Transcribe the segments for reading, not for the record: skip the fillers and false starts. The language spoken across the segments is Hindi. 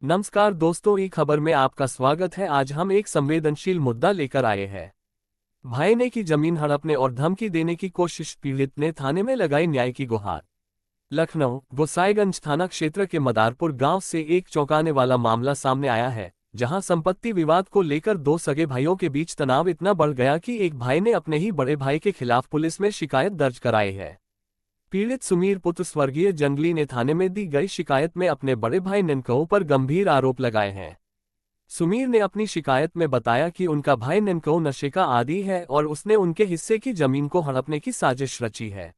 नमस्कार दोस्तों, ई खबर में आपका स्वागत है। आज हम एक संवेदनशील मुद्दा लेकर आए हैं। भाई ने की जमीन हड़पने और धमकी देने की कोशिश, पीड़ित ने थाने में लगाई न्याय की गुहार। लखनऊ गोसाईगंज थाना क्षेत्र के मदारपुर गांव से एक चौंकाने वाला मामला सामने आया है, जहां संपत्ति विवाद को लेकर दो सगे भाइयों के बीच तनाव इतना बढ़ गया कि एक भाई ने अपने ही बड़े भाई के खिलाफ पुलिस में शिकायत दर्ज कराई है। पीड़ित सुमीर पुत्र स्वर्गीय जंगली ने थाने में दी गई शिकायत में अपने बड़े भाई ननकऊ पर गंभीर आरोप लगाए हैं। सुमीर ने अपनी शिकायत में बताया कि उनका भाई ननकऊ नशे का आदी है और उसने उनके हिस्से की जमीन को हड़पने की साजिश रची है।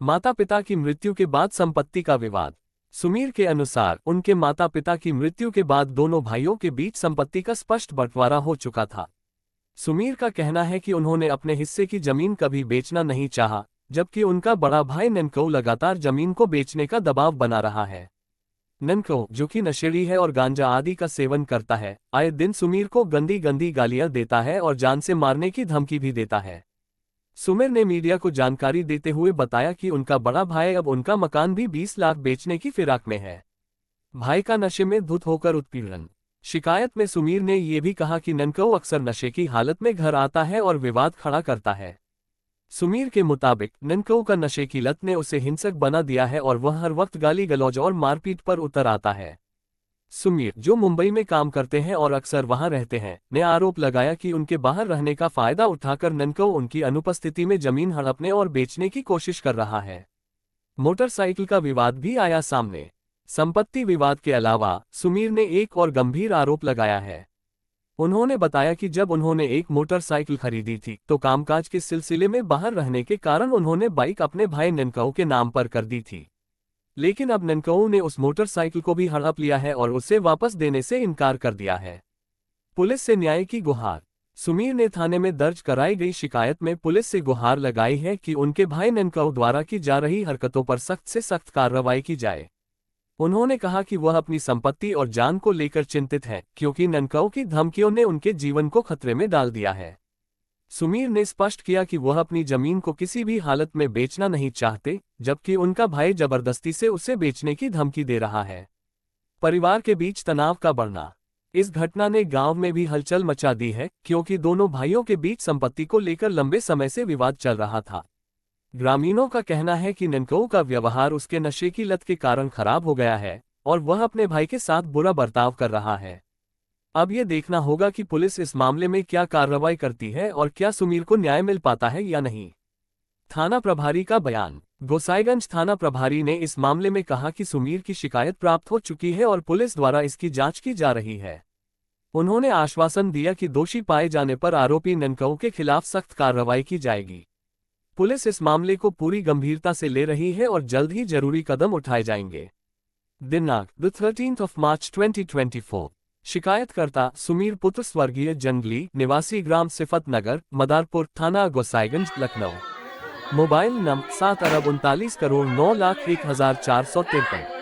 माता पिता की मृत्यु के बाद संपत्ति का विवाद। सुमीर के अनुसार उनके माता पिता की मृत्यु के बाद दोनों भाइयों के बीच संपत्ति का स्पष्ट बंटवारा हो चुका था। सुमीर का कहना है कि उन्होंने अपने हिस्से की जमीन कभी बेचना नहीं चाहा, जबकि उनका बड़ा भाई ननकऊ लगातार जमीन को बेचने का दबाव बना रहा है। ननकऊ, जो कि नशेड़ी है और गांजा आदि का सेवन करता है, आए दिन सुमीर को गंदी गंदी गालियां देता है और जान से मारने की धमकी भी देता है। सुमीर ने मीडिया को जानकारी देते हुए बताया कि उनका बड़ा भाई अब उनका मकान भी 20 लाख बेचने की फिराक में है। भाई का नशे में धुत होकर उत्पीड़न। शिकायत में सुमीर ने यह भी कहा कि ननकऊ अक्सर नशे की हालत में घर आता है और विवाद खड़ा करता है। सुमीर के मुताबिक ननकऊ का नशे की लत ने उसे हिंसक बना दिया है और वह हर वक्त गाली गलौज और मारपीट पर उतर आता है। सुमीर, जो मुंबई में काम करते हैं और अक्सर वहां रहते हैं, ने आरोप लगाया कि उनके बाहर रहने का फायदा उठाकर ननकऊ उनकी अनुपस्थिति में जमीन हड़पने और बेचने की कोशिश कर रहा है। मोटरसाइकिल का विवाद भी आया सामने। संपत्ति विवाद के अलावा सुमीर ने एक और गंभीर आरोप लगाया है। उन्होंने बताया कि जब उन्होंने एक मोटरसाइकिल खरीदी थी तो कामकाज के सिलसिले में बाहर रहने के कारण उन्होंने बाइक अपने भाई ननकऊ के नाम पर कर दी थी, लेकिन अब ननकऊ ने उस मोटरसाइकिल को भी हड़प लिया है और उसे वापस देने से इनकार कर दिया है। पुलिस से न्याय की गुहार। सुमीर ने थाने में दर्ज कराई गई शिकायत में पुलिस से गुहार लगाई है कि उनके भाई ननकऊ द्वारा की जा रही हरकतों पर सख्त से सख्त कार्रवाई की जाए। उन्होंने कहा कि वह अपनी संपत्ति और जान को लेकर चिंतित है, क्योंकि ननकऊ की धमकियों ने उनके जीवन को खतरे में डाल दिया है। सुमीर ने स्पष्ट किया कि वह अपनी जमीन को किसी भी हालत में बेचना नहीं चाहते, जबकि उनका भाई जबरदस्ती से उसे बेचने की धमकी दे रहा है। परिवार के बीच तनाव का बढ़ना। इस घटना ने गांव में भी हलचल मचा दी है, क्योंकि दोनों भाइयों के बीच संपत्ति को लेकर लंबे समय से विवाद चल रहा था। ग्रामीणों का कहना है कि ननकऊ का व्यवहार उसके नशे की लत के कारण खराब हो गया है और वह अपने भाई के साथ बुरा बर्ताव कर रहा है। अब यह देखना होगा कि पुलिस इस मामले में क्या कार्रवाई करती है और क्या सुमीर को न्याय मिल पाता है या नहीं। थाना प्रभारी का बयान। गोसाईगंज थाना प्रभारी ने इस मामले में कहा कि सुमीर की शिकायत प्राप्त हो चुकी है और पुलिस द्वारा इसकी जांच की जा रही है। उन्होंने आश्वासन दिया कि दोषी पाए जाने पर आरोपी ननकऊ के खिलाफ सख्त कार्रवाई की जाएगी। पुलिस इस मामले को पूरी गंभीरता से ले रही है और जल्द ही जरूरी कदम उठाए जाएंगे। दिनांक 13 मार्च 2024। शिकायतकर्ता सुमीर पुत्र स्वर्गीय जंगली, निवासी ग्राम सिफत नगर, मदारपुर, थाना गोसाईगंज, लखनऊ। मोबाइल नंबर 7 अरब 39 करोड़ 9 लाख 1,453।